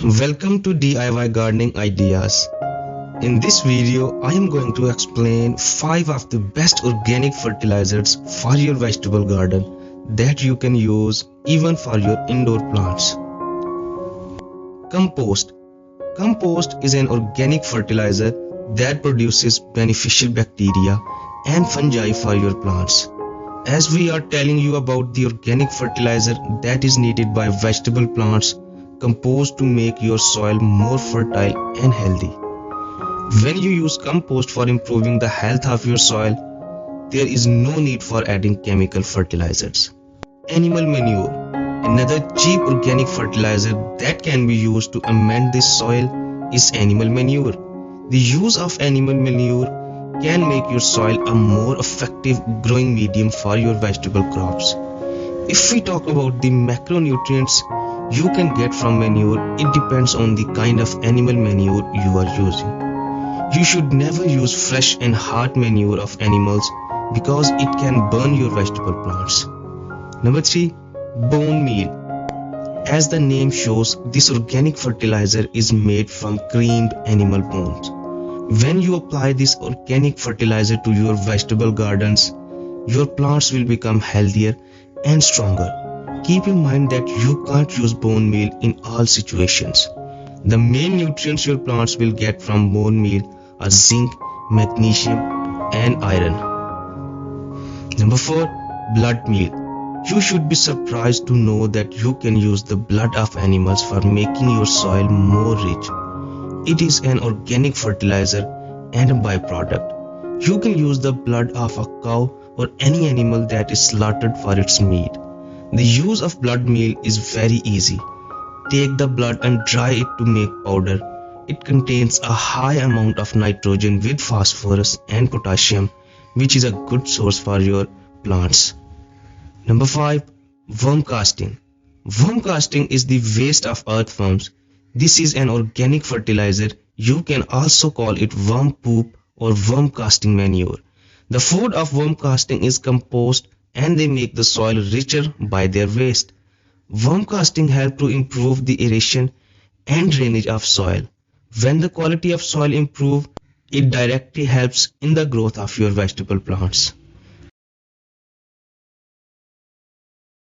Welcome to DIY Gardening Ideas. In this video, I am going to explain 5 of the best organic fertilizers for your vegetable garden that you can use even for your indoor plants. Compost. Compost is an organic fertilizer that produces beneficial bacteria and fungi for your plants. As we are telling you about the organic fertilizer that is needed by vegetable plants, compost to make your soil more fertile and healthy. When you use compost for improving the health of your soil, there is no need for adding chemical fertilizers. Animal manure, another cheap organic fertilizer that can be used to amend the soil, is animal manure. The use of animal manure can make your soil a more effective growing medium for your vegetable crops. If we talk about the macronutrients you can get from manure, it depends on the kind of animal manure you are using. You should never use fresh and hard manure of animals because it can burn your vegetable plants. Number 3. Bone meal. As the name shows, this organic fertilizer is made from creamed animal bones. When you apply this organic fertilizer to your vegetable gardens, your plants will become healthier and stronger. Keep in mind that you can't use bone meal in all situations. The main nutrients your plants will get from bone meal are zinc, magnesium, and iron. Number 4. Blood meal. You should be surprised to know that you can use the blood of animals for making your soil more rich. It is an organic fertilizer and a byproduct. You can use the blood of a cow or any animal that is slaughtered for its meat. The use of blood meal is very easy. Take the blood and dry it to make powder. It contains a high amount of nitrogen with phosphorus and potassium, which is a good source for your plants. Number 5. Worm casting. Worm casting is the waste of earthworms. This is an organic fertilizer. You can also call it worm poop or worm casting manure. The food of worm casting is compost, and they make the soil richer by their waste. Worm casting helps to improve the aeration and drainage of soil. When the quality of soil improves, it directly helps in the growth of your vegetable plants.